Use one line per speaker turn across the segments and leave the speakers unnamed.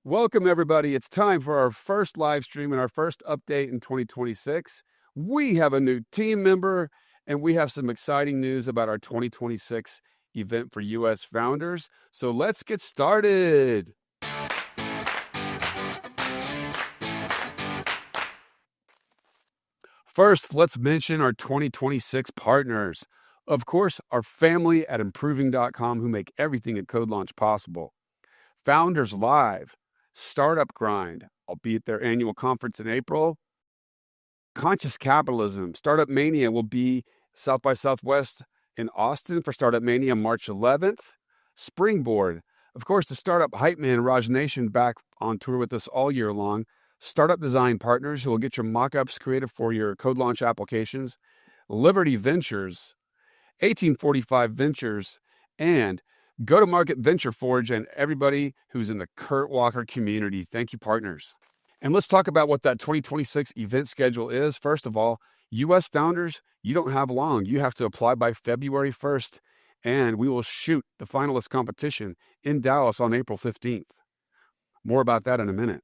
Welcome, everybody. It's time for our first live stream and our first update in 2026. We have a new team member, and we have some exciting news about our 2026 event for U.S. founders. So let's get started. First, let's mention our 2026 partners. Of course, our family at improving.com who make everything at CodeLaunch possible. Founders Live, Startup Grind, albeit their annual conference in April. Conscious Capitalism, Startup Mania will be South by Southwest in Austin for Startup Mania March 11th. Springboard, of course, the startup hype man Raj Nation back on tour with us all year long. Startup design partners who will get your mock-ups created for your CodeLaunch applications. Liberty Ventures, 1845 Ventures, and Go-to-Market Venture Forge, and everybody who's in the Kurt Walker community. Thank you, partners. And let's talk about what that 2026 event schedule is. First of all, U.S. founders, you don't have long. You have to apply by February 1st, and we will shoot the finalist competition in Dallas on April 15th. More about that in a minute.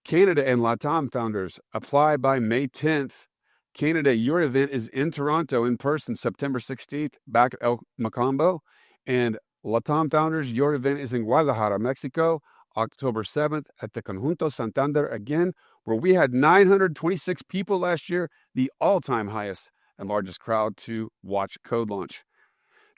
Canada and LATAM founders, apply by May 10th. Canada, your event is in Toronto in person September 16th, back at El Macambo. And LATAM founders, your event is in Guadalajara, Mexico, October 7th at the Conjunto Santander again, where we had 926 people last year, the all-time highest and largest crowd to watch CodeLaunch.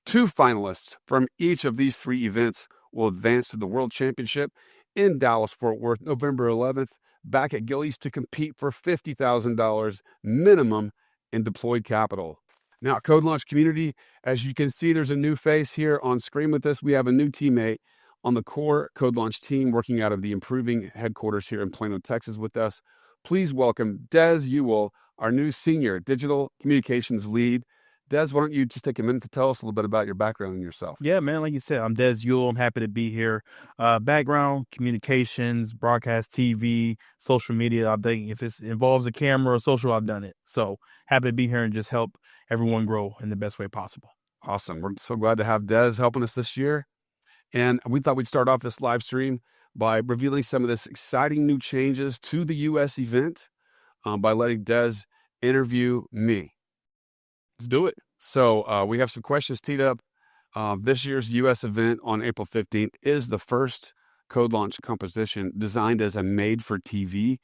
2 finalists from each of these 3 events will advance to the World Championship in Dallas-Fort Worth, November 11th, back at Gillies to compete for $50,000 minimum in deployed capital. Now, CodeLaunch community, as you can see, there's a new face here on screen with us. We have a new teammate on the core CodeLaunch team working out of the Improving headquarters here in Plano, Texas with us. Please welcome Des Ewell, our new senior digital communications lead. Des, why don't you just take a minute to tell us a little bit about your background and yourself?
Yeah, man, like you said, I'm Des Ewell. I'm happy to be here. Background, communications, broadcast, TV, social media. I've done, if it involves a camera or social, I've done it. So happy to be here and just help everyone grow in the best way possible.
Awesome. We're so glad to have Des helping us this year. And we thought we'd start off this live stream by revealing some of this exciting new changes to the U.S. event by letting Des interview me. Let's do it. So we have some questions teed up. This year's U.S. event on April 15th is the first CodeLaunch composition designed as a made-for-TV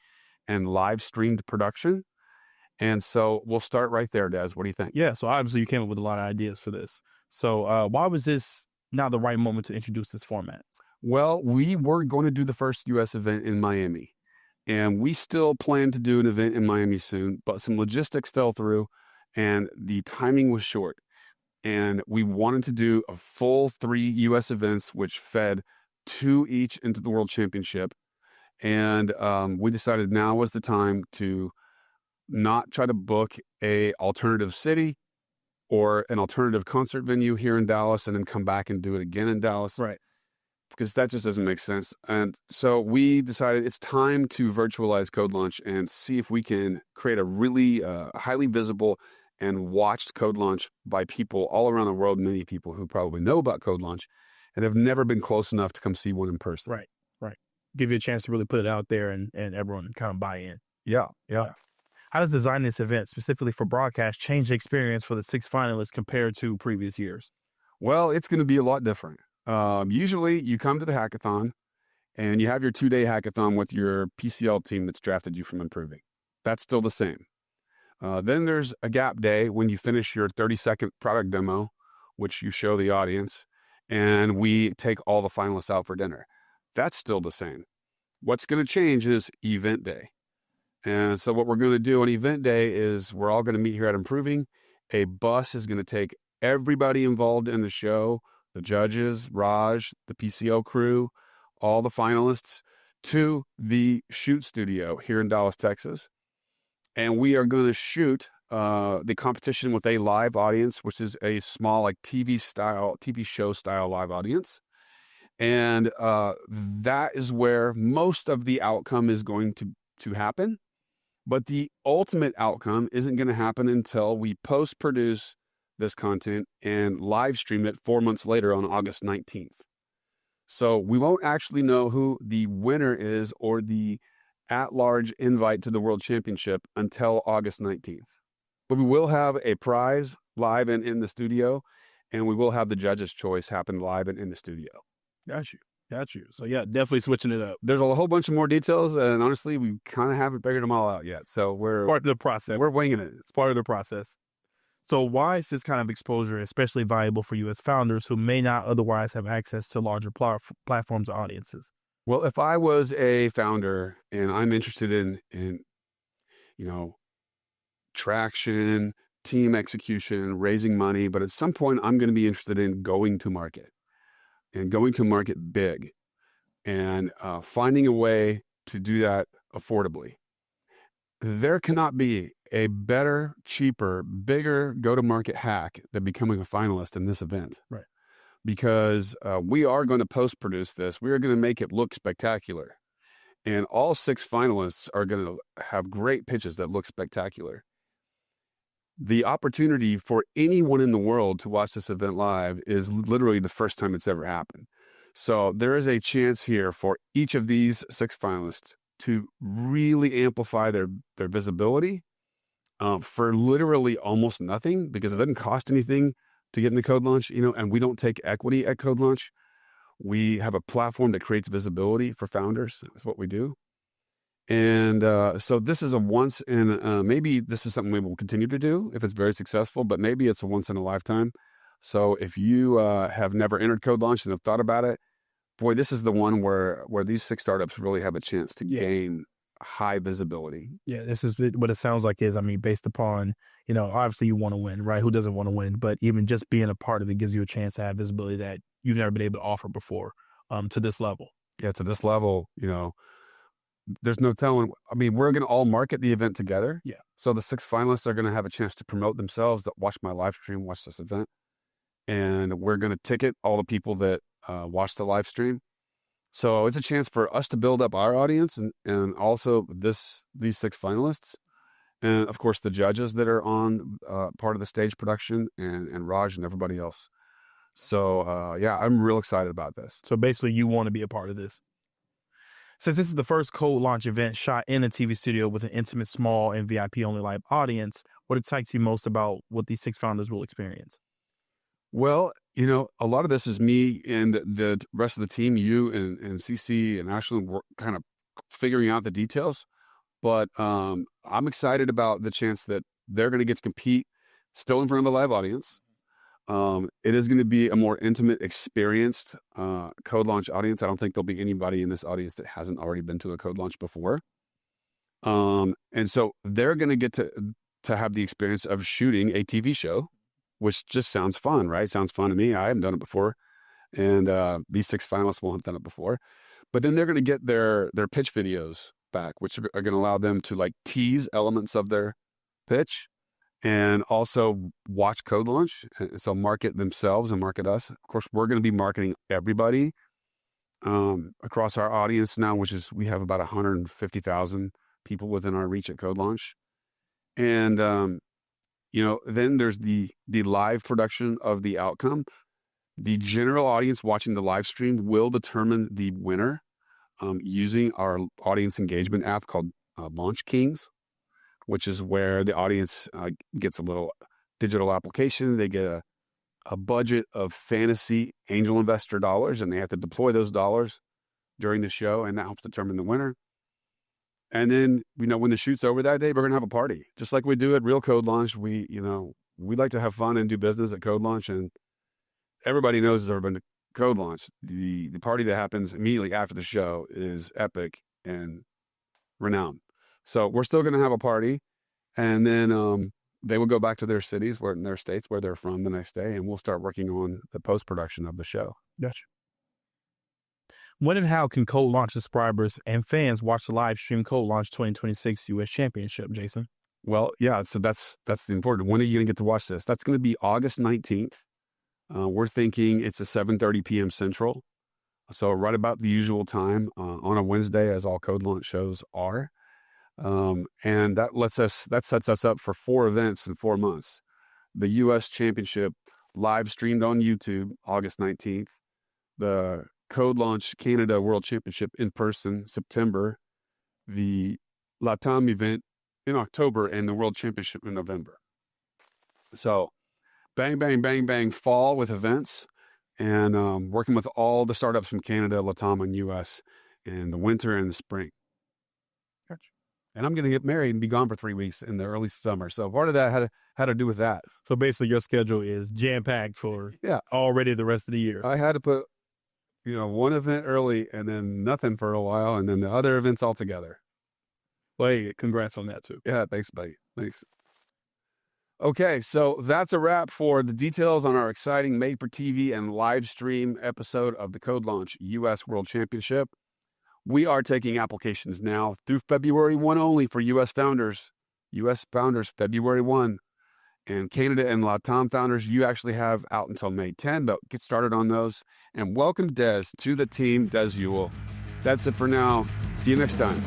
and live-streamed production. And so we'll start right there, Des. What do you think?
Yeah, so obviously you came up with a lot of ideas for this. So why was this not the right moment to introduce this format?
Well, we were going to do the first U.S. event in Miami, and we still plan to do an event in Miami soon, but some logistics fell through, and the timing was short. And we wanted to do a full 3 U.S. events, which fed 2 each into the World Championship. And we decided now was the time to not try to book a alternative city or an alternative concert venue here in Dallas and then come back and do it again in Dallas.
Right.
Because that just doesn't make sense. And so we decided it's time to virtualize CodeLaunch and see if we can create a really highly visible and watched CodeLaunch by people all around the world, many people who probably know about CodeLaunch and have never been close enough to come see one in person.
Right. Give you a chance to really put it out there and everyone kind of buy in.
Yeah.
How does designing this event specifically for broadcast change the experience for the 6 finalists compared to previous years?
Well, it's going to be a lot different. Usually you come to the hackathon and you have your 2-day hackathon with your PCL team that's drafted you from Improving. That's still the same. Then there's a gap day when you finish your 30-second product demo, which you show the audience, and we take all the finalists out for dinner. That's still the same. What's going to change is event day. And so what we're going to do on event day is we're all going to meet here at Improving. A bus is going to take everybody involved in the show, the judges, Raj, the PCO crew, all the finalists, to the shoot studio here in Dallas, Texas. And we are going to shoot the competition with a live audience, which is a small, like TV show style live audience. And that is where most of the outcome is going to happen. But the ultimate outcome isn't going to happen until we post-produce this content and live stream it 4 months later on August 19th. So we won't actually know who the winner is or the at-large invite to the World Championship until August 19th. But we will have a prize live and in the studio, and we will have the judges' choice happen live and in the studio.
Got you. So yeah, definitely switching it up.
There's a whole bunch of more details, and honestly, we kind of haven't figured them all out yet. So we're
part of the process.
We're winging it.
It's part of the process. So why is this kind of exposure especially valuable for you as founders who may not otherwise have access to larger platforms or audiences?
Well, if I was a founder and I'm interested in traction, team execution, raising money, but at some point I'm going to be interested in going to market and going to market big and finding a way to do that affordably. There cannot be a better, cheaper, bigger go-to-market hack than becoming a finalist in this event.
Right.
Because we are going to post-produce this. We are going to make it look spectacular. And all 6 finalists are going to have great pitches that look spectacular. The opportunity for anyone in the world to watch this event live is literally the first time it's ever happened. So there is a chance here for each of these 6 finalists to really amplify their visibility for literally almost nothing, because it doesn't cost anything to get into CodeLaunch, and we don't take equity at CodeLaunch. We have a platform that creates visibility for founders. That's what we do. And so this is a once in, maybe this is something we will continue to do if it's very successful, but maybe it's a once in a lifetime. So if you have never entered CodeLaunch and have thought about it, boy, this is the one where these 6 startups really have a chance to gain high visibility.
Yeah, this is what it sounds like is, based upon, obviously you want to win, right? Who doesn't want to win? But even just being a part of it gives you a chance to have visibility that you've never been able to offer before to this level.
Yeah, to this level, there's no telling. We're going to all market the event together.
Yeah.
So the 6 finalists are going to have a chance to promote themselves, that watch my live stream, watch this event. And we're going to ticket all the people that watch the live stream. So it's a chance for us to build up our audience and also these 6 finalists. And of course, the judges that are on part of the stage production and Raj and everybody else. So I'm real excited about this.
So basically you want to be a part of this. Since this is the first CodeLaunch event shot in a TV studio with an intimate, small, and VIP-only live audience, what excites you most about what these 6 founders will experience?
Well, a lot of this is me and the rest of the team, you and CC and Ashley, kind of figuring out the details. But I'm excited about the chance that they're going to get to compete still in front of a live audience. It is going to be a more intimate, experienced CodeLaunch audience. I don't think there'll be anybody in this audience that hasn't already been to a CodeLaunch before. And so they're going to get to have the experience of shooting a TV show, which just sounds fun, right? Sounds fun to me. I haven't done it before. And these 6 finalists won't have done it before. But then they're going to get their pitch videos back, which are going to allow them to tease elements of their pitch and also watch CodeLaunch. So market themselves and market us. Of course, we're going to be marketing everybody across our audience now, we have about 150,000 people within our reach at CodeLaunch. And, then there's the live production of the outcome. The general audience watching the live stream will determine the winner using our audience engagement app called Launch Kings, which is where the audience gets a little digital application. They get a budget of fantasy angel investor dollars, and they have to deploy those dollars during the show, and that helps determine the winner. And then, when the shoot's over that day, we're going to have a party. Just like we do at real CodeLaunch. We like to have fun and do business at CodeLaunch, and everybody knows has ever been to CodeLaunch. The party that happens immediately after the show is epic and renowned. So we're still going to have a party, and then they will go back to their cities, in their states where they're from the next day, and we'll start working on the post-production of the show.
Gotcha. When and how can CodeLaunch subscribers and fans watch the live stream CodeLaunch 2026 U.S. Championship, Jason?
Well, yeah, so that's the important. When are you going to get to watch this? That's going to be August 19th. We're thinking it's a 7:30 p.m. Central. So right about the usual time on a Wednesday, as all CodeLaunch shows are. And that sets us up for 4 events in 4 months. the U.S. Championship live streamed on YouTube August 19th, the CodeLaunch Canada World Championship in person September, the LATAM event in October, and the World Championship in November. So bang, bang, bang, bang, fall with events, and working with all the startups from Canada, LATAM, and U.S. in the winter and the spring.
Gotcha.
And I'm going to get married and be gone for 3 weeks in the early summer. So part of that had to do with that.
So basically your schedule is jam-packed for already the rest of the year.
I had to put, one event early and then nothing for a while, and then the other events all together.
Well, hey, congrats on that too.
Yeah, thanks, buddy. Thanks. Okay, so that's a wrap for the details on our exciting made-for-TV and live stream episode of the CodeLaunch U.S. World Championship. We are taking applications now through February 1 only for U.S. founders. U.S. founders, February 1. And Canada and LATAM founders, you actually have out until May 10, but get started on those. And welcome Des to the team, Des Ewell. That's it for now. See you next time.